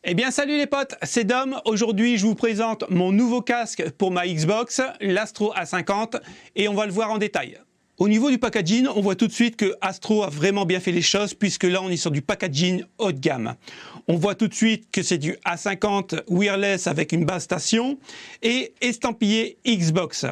Eh bien salut les potes, c'est Dom. Aujourd'hui je vous présente mon nouveau casque pour ma Xbox, l'Astro A50, et on va le voir en détail. Au niveau du packaging, on voit tout de suite que Astro a vraiment bien fait les choses, puisque là on est sur du packaging haut de gamme. On voit tout de suite que c'est du A50 wireless avec une base station et estampillé Xbox.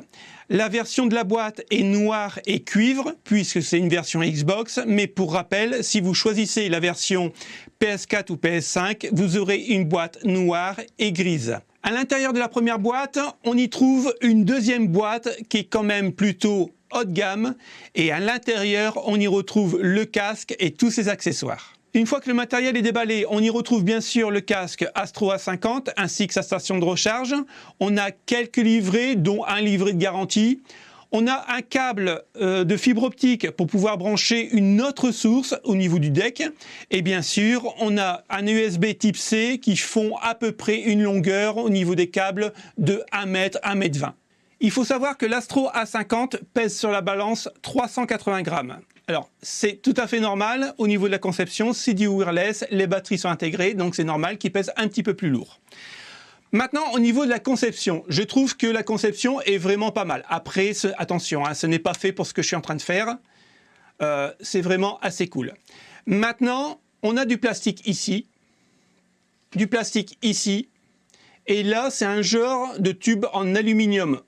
La version de la boîte est noire et cuivre, puisque c'est une version Xbox, mais pour rappel, si vous choisissez la version PS4 ou PS5, vous aurez une boîte noire et grise. À l'intérieur de la première boîte, on y trouve une deuxième boîte qui est quand même plutôt haut de gamme, et à l'intérieur, on y retrouve le casque et tous ses accessoires. Une fois que le matériel est déballé, on y retrouve bien sûr le casque Astro A50 ainsi que sa station de recharge. On a quelques livrets, dont un livret de garantie. On a un câble de fibre optique pour pouvoir brancher une autre source au niveau du deck. Et bien sûr, on a un USB type C qui font à peu près une longueur au niveau des câbles de 1 mètre, 1 mètre 20. Il faut savoir que l'Astro A50 pèse sur la balance 380 grammes. Alors, c'est tout à fait normal. Au niveau de la conception, c'est du wireless, les batteries sont intégrées, donc c'est normal qu'il pèse un petit peu plus lourd. Maintenant, au niveau de la conception, je trouve que la conception est vraiment pas mal. Après, attention, ce n'est pas fait pour ce que je suis en train de faire. C'est vraiment assez cool. Maintenant, on a du plastique ici, et là, c'est un genre de tube en aluminium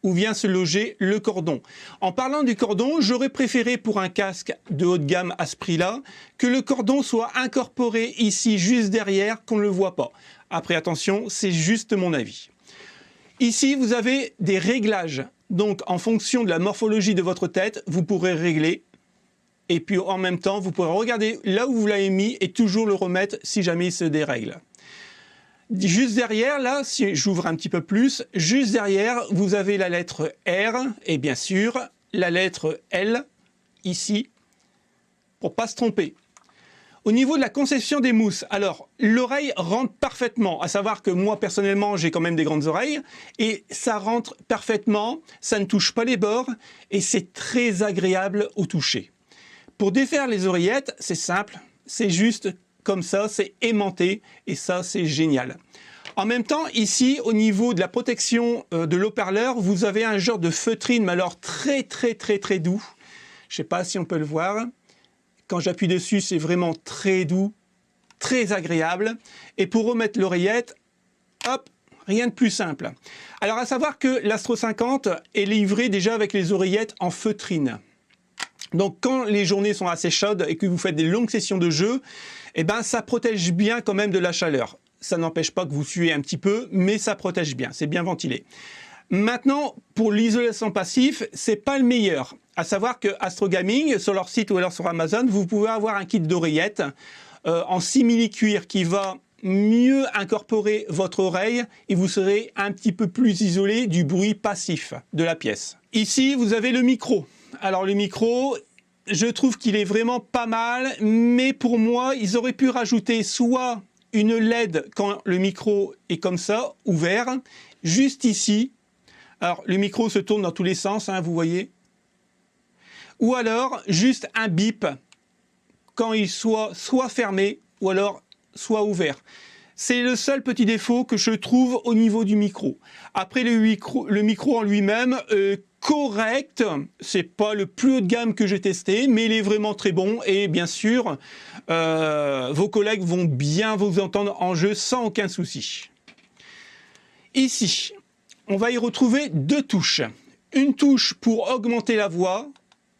où vient se loger le cordon. En parlant du cordon, j'aurais préféré pour un casque de haut de gamme à ce prix-là, que le cordon soit incorporé ici, juste derrière, qu'on ne le voit pas. Après, attention, c'est juste mon avis. Ici, vous avez des réglages. Donc, en fonction de la morphologie de votre tête, vous pourrez régler. Et puis, en même temps, vous pourrez regarder là où vous l'avez mis et toujours le remettre si jamais il se dérègle. Juste derrière, là, si j'ouvre un petit peu plus, juste derrière, vous avez la lettre R et bien sûr la lettre L, ici, pour ne pas se tromper. Au niveau de la conception des mousses, alors, l'oreille rentre parfaitement, à savoir que moi, personnellement, j'ai quand même des grandes oreilles, et ça rentre parfaitement, ça ne touche pas les bords, et c'est très agréable au toucher. Pour défaire les oreillettes, c'est simple, c'est juste comme ça, c'est aimanté et ça, c'est génial. En même temps, ici, au niveau de la protection de l'haut-parleur, vous avez un genre de feutrine, mais alors très doux. Je ne sais pas si on peut le voir. Quand j'appuie dessus, c'est vraiment très doux, très agréable. Et pour remettre l'oreillette, hop, rien de plus simple. Alors, à savoir que l'Astro 50 est livré déjà avec les oreillettes en feutrine. Donc quand les journées sont assez chaudes et que vous faites des longues sessions de jeu, eh ben, ça protège bien quand même de la chaleur. Ça n'empêche pas que vous suez un petit peu, mais ça protège bien, c'est bien ventilé. Maintenant, pour l'isolation passive, c'est pas le meilleur. À savoir que Astro Gaming, sur leur site ou alors sur Amazon, vous pouvez avoir un kit d'oreillettes en simili-cuir qui va mieux incorporer votre oreille et vous serez un petit peu plus isolé du bruit passif de la pièce. Ici, vous avez le micro. Alors le micro, je trouve qu'il est vraiment pas mal, mais pour moi, ils auraient pu rajouter soit une LED quand le micro est comme ça, ouvert, juste ici. Alors le micro se tourne dans tous les sens, hein, vous voyez. Ou alors juste un bip quand il soit fermé ou alors soit ouvert. C'est le seul petit défaut que je trouve au niveau du micro. Après le micro en lui-même, correct, c'est pas le plus haut de gamme que j'ai testé, mais il est vraiment très bon et bien sûr, vos collègues vont bien vous entendre en jeu sans aucun souci. Ici, on va y retrouver deux touches. Une touche pour augmenter la voix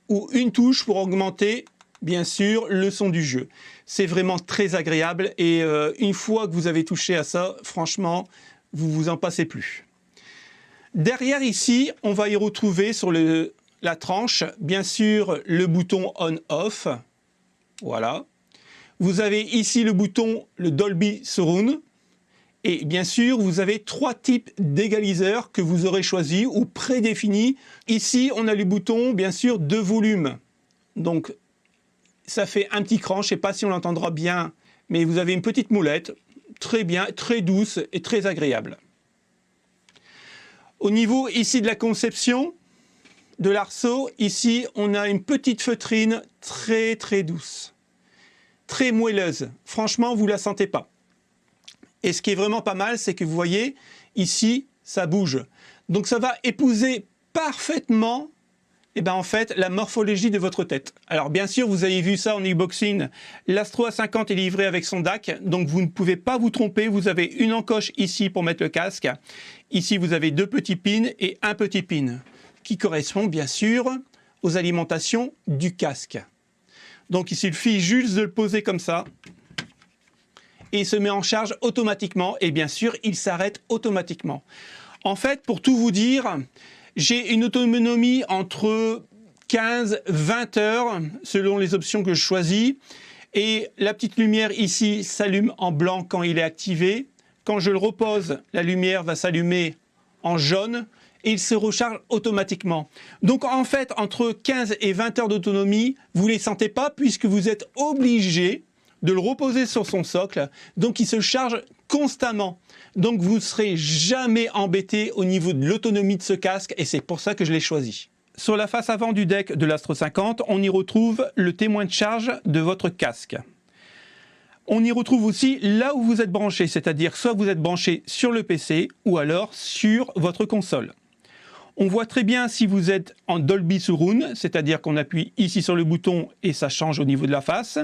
ou une touche pour augmenter, bien sûr, le son du jeu. C'est vraiment très agréable et une fois que vous avez touché à ça, franchement, vous vous en passez plus. Derrière ici, on va y retrouver sur la tranche, bien sûr, le bouton on-off. Voilà. Vous avez ici le bouton, le Dolby Surround. Et bien sûr, vous avez 3 types d'égaliseurs que vous aurez choisis ou prédéfinis. Ici, on a le bouton, bien sûr, de volume. Donc, ça fait un petit cran. Je ne sais pas si on l'entendra bien, mais vous avez une petite moulette. Très bien, très douce et très agréable. Au niveau ici de la conception de l'arceau, ici on a une petite feutrine très douce, très moelleuse. Franchement, vous ne la sentez pas. Et ce qui est vraiment pas mal, c'est que vous voyez, ici, ça bouge. Donc ça va épouser parfaitement en fait, la morphologie de votre tête. Alors bien sûr, vous avez vu ça en unboxing, l'Astro A50 est livré avec son DAC, donc vous ne pouvez pas vous tromper, vous avez une encoche ici pour mettre le casque, ici vous avez 2 petits pins et un petit pin, qui correspond bien sûr aux alimentations du casque. Donc il suffit juste de le poser comme ça, et il se met en charge automatiquement, et bien sûr, il s'arrête automatiquement. En fait, pour tout vous dire, j'ai une autonomie entre 15-20 heures, selon les options que je choisis. Et la petite lumière ici s'allume en blanc quand il est activé. Quand je le repose, la lumière va s'allumer en jaune et il se recharge automatiquement. Donc en fait, entre 15 et 20 heures d'autonomie, vous ne les sentez pas puisque vous êtes obligé de le reposer sur son socle. Donc il se charge constamment. Donc vous ne serez jamais embêté au niveau de l'autonomie de ce casque et c'est pour ça que je l'ai choisi. Sur la face avant du deck de l'Astro 50, on y retrouve le témoin de charge de votre casque. On y retrouve aussi là où vous êtes branché, c'est-à-dire soit vous êtes branché sur le PC ou alors sur votre console. On voit très bien si vous êtes en Dolby Surround, c'est-à-dire qu'on appuie ici sur le bouton et ça change au niveau de la face.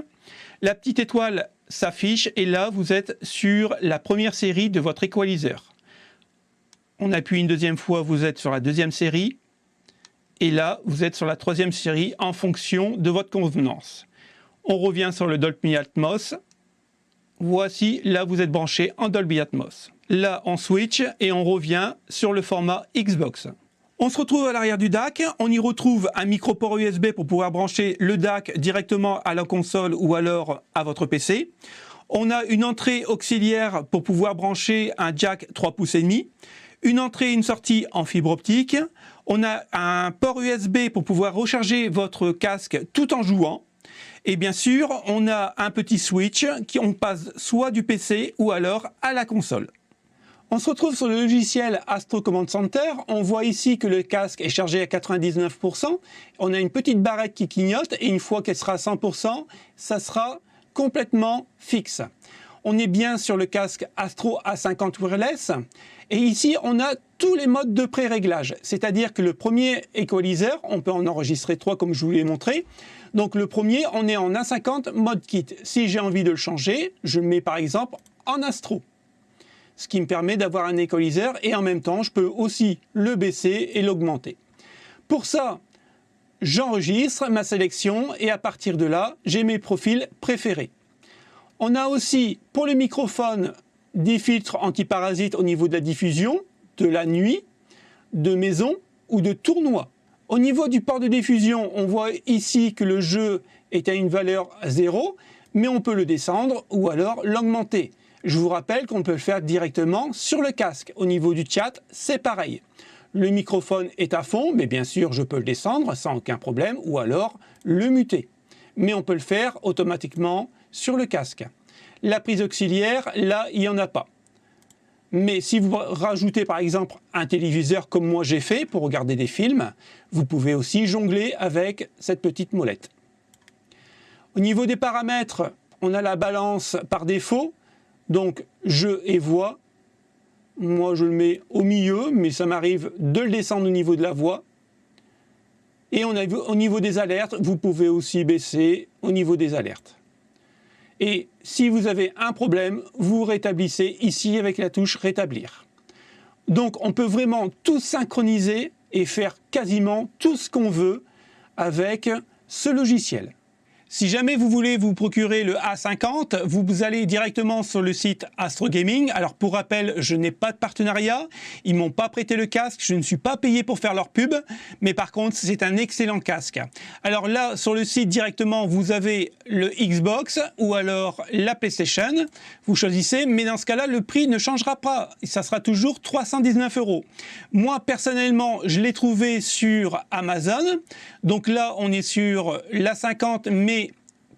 La petite étoile s'affiche et là vous êtes sur la première série de votre equalizer. On appuie une deuxième fois, vous êtes sur la deuxième série et là vous êtes sur la troisième série en fonction de votre convenance. On revient sur le Dolby Atmos. Voici, là vous êtes branché en Dolby Atmos. Là on switch et on revient sur le format Xbox. On se retrouve à l'arrière du DAC, on y retrouve un micro port USB pour pouvoir brancher le DAC directement à la console ou alors à votre PC. On a une entrée auxiliaire pour pouvoir brancher un jack 3,5 pouces, une entrée et une sortie en fibre optique. On a un port USB pour pouvoir recharger votre casque tout en jouant. Et bien sûr, on a un petit switch on passe soit du PC ou alors à la console. On se retrouve sur le logiciel Astro Command Center. On voit ici que le casque est chargé à 99%. On a une petite barrette qui clignote et une fois qu'elle sera à 100%, ça sera complètement fixe. On est bien sur le casque Astro A50 Wireless. Et ici, on a tous les modes de pré-réglage. C'est-à-dire que le premier equalizer, on peut en enregistrer 3 comme je vous l'ai montré. Donc le premier, on est en A50 mode kit. Si j'ai envie de le changer, je le mets par exemple en Astro. Ce qui me permet d'avoir un equalizer et en même temps, je peux aussi le baisser et l'augmenter. Pour ça, j'enregistre ma sélection et à partir de là, j'ai mes profils préférés. On a aussi, pour le microphone, des filtres antiparasites au niveau de la diffusion, de la nuit, de maison ou de tournoi. Au niveau du port de diffusion, on voit ici que le jeu est à une valeur 0, mais on peut le descendre ou alors l'augmenter. Je vous rappelle qu'on peut le faire directement sur le casque. Au niveau du chat, c'est pareil. Le microphone est à fond, mais bien sûr, je peux le descendre sans aucun problème, ou alors le muter. Mais on peut le faire automatiquement sur le casque. La prise auxiliaire, là, il n'y en a pas. Mais si vous rajoutez par exemple un téléviseur comme moi j'ai fait pour regarder des films, vous pouvez aussi jongler avec cette petite molette. Au niveau des paramètres, on a la balance par défaut. Donc, jeu et voix, moi je le mets au milieu, mais ça m'arrive de le descendre au niveau de la voix. Et au niveau des alertes, vous pouvez aussi baisser au niveau des alertes. Et si vous avez un problème, vous rétablissez ici avec la touche rétablir. Donc, on peut vraiment tout synchroniser et faire quasiment tout ce qu'on veut avec ce logiciel. Si jamais vous voulez vous procurer le A50, vous allez directement sur le site Astro Gaming. Alors pour rappel, je n'ai pas de partenariat, ils m'ont pas prêté le casque, je ne suis pas payé pour faire leur pub, mais par contre c'est un excellent casque. Alors là, sur le site directement, vous avez le Xbox ou alors la PlayStation, vous choisissez, mais dans ce cas-là, le prix ne changera pas, ça sera toujours 319 €. Moi personnellement, je l'ai trouvé sur Amazon, donc là on est sur l'A50, mais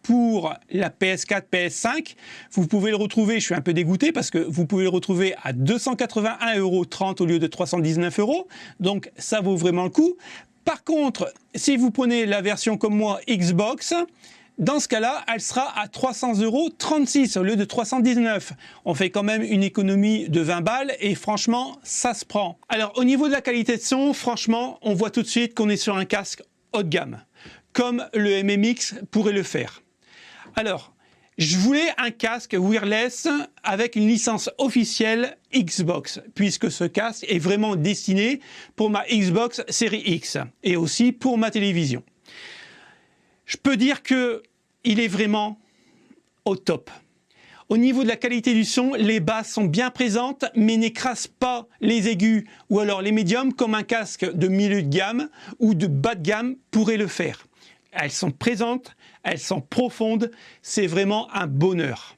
pour la PS4, PS5, vous pouvez le retrouver, je suis un peu dégoûté parce que vous pouvez le retrouver à 281,30 € au lieu de 319 €, donc ça vaut vraiment le coup. Par contre, si vous prenez la version comme moi Xbox, Dans ce cas-là, elle sera à 300,36 € au lieu de 319. On fait quand même une économie de 20 balles et franchement, ça se prend. Alors au niveau de la qualité de son, franchement, on voit tout de suite qu'on est sur un casque haut de gamme, comme le MMX pourrait le faire. Alors, je voulais un casque wireless avec une licence officielle Xbox, puisque ce casque est vraiment destiné pour ma Xbox Series X et aussi pour ma télévision. Je peux dire qu'il est vraiment au top. Au niveau de la qualité du son, les basses sont bien présentes, mais n'écrasent pas les aigus ou alors les médiums comme un casque de milieu de gamme ou de bas de gamme pourrait le faire. Elles sont présentes, elles sont profondes, c'est vraiment un bonheur.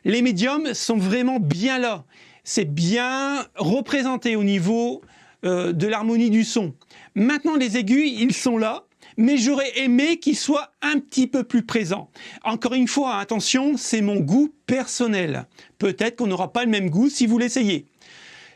Les médiums sont vraiment bien là, c'est bien représenté au niveau de l'harmonie du son. Maintenant les aigus, ils sont là, mais j'aurais aimé qu'ils soient un petit peu plus présents. Encore une fois, attention, c'est mon goût personnel. Peut-être qu'on n'aura pas le même goût si vous l'essayez.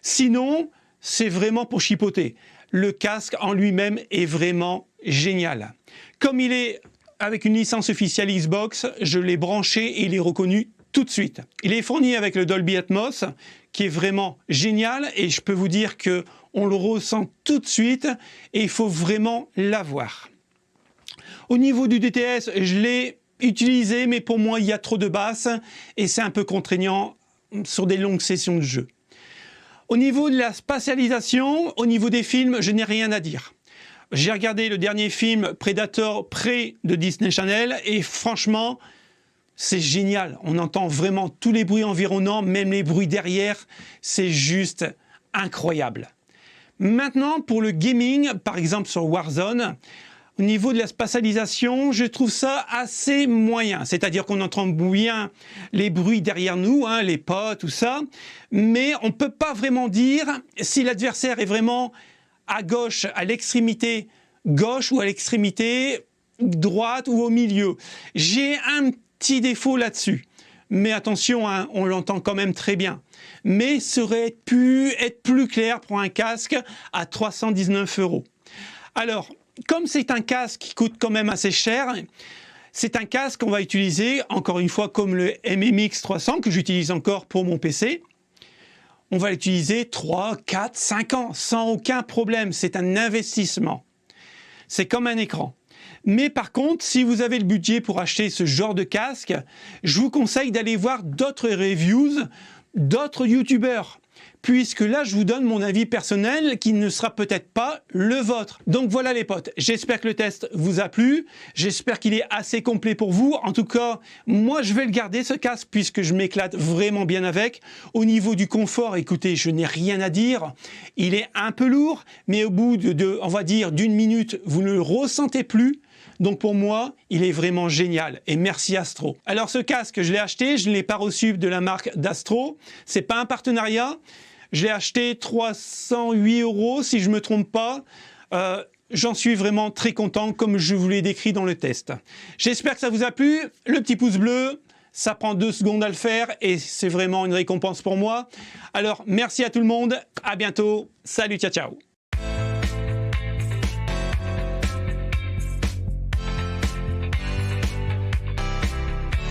Sinon, c'est vraiment pour chipoter. Le casque en lui-même est vraiment génial. Comme il est avec une licence officielle Xbox, je l'ai branché et il est reconnu tout de suite. Il est fourni avec le Dolby Atmos, qui est vraiment génial et je peux vous dire qu'on le ressent tout de suite et il faut vraiment l'avoir. Au niveau du DTS, je l'ai utilisé, mais pour moi, il y a trop de basses et c'est un peu contraignant sur des longues sessions de jeu. Au niveau de la spatialisation, au niveau des films, je n'ai rien à dire. J'ai regardé le dernier film Predator Prey de Disney Channel et franchement, c'est génial. On entend vraiment tous les bruits environnants, même les bruits derrière. C'est juste incroyable. Maintenant, pour le gaming, par exemple sur Warzone, au niveau de la spatialisation, je trouve ça assez moyen. C'est-à-dire qu'on entend bien les bruits derrière nous, hein, les pas, tout ça. Mais on ne peut pas vraiment dire si l'adversaire est vraiment à gauche, à l'extrémité gauche ou à l'extrémité droite ou au milieu. J'ai un petit défaut là-dessus. Mais attention, hein, on l'entend quand même très bien. Mais ça aurait pu être plus clair pour un casque à 319 €. Alors, comme c'est un casque qui coûte quand même assez cher, c'est un casque qu'on va utiliser, encore une fois, comme le MMX 300, que j'utilise encore pour mon PC. On va l'utiliser 3, 4, 5 ans, sans aucun problème. C'est un investissement. C'est comme un écran. Mais par contre, si vous avez le budget pour acheter ce genre de casque, je vous conseille d'aller voir d'autres reviews, d'autres youtubeurs. Puisque là, je vous donne mon avis personnel qui ne sera peut-être pas le vôtre. Donc voilà les potes, j'espère que le test vous a plu, j'espère qu'il est assez complet pour vous. En tout cas, moi je vais le garder ce casque puisque je m'éclate vraiment bien avec. Au niveau du confort, écoutez, je n'ai rien à dire. Il est un peu lourd, mais au bout on va dire d'une minute, vous ne le ressentez plus. Donc pour moi, il est vraiment génial et merci Astro. Alors ce casque, je l'ai acheté, je ne l'ai pas reçu de la marque d'Astro. C'est pas un partenariat. Je l'ai acheté 308 € si je ne me trompe pas. J'en suis vraiment très content comme je vous l'ai décrit dans le test. J'espère que ça vous a plu. Le petit pouce bleu, ça prend 2 secondes à le faire et c'est vraiment une récompense pour moi. Alors merci à tout le monde, à bientôt, salut, ciao ciao.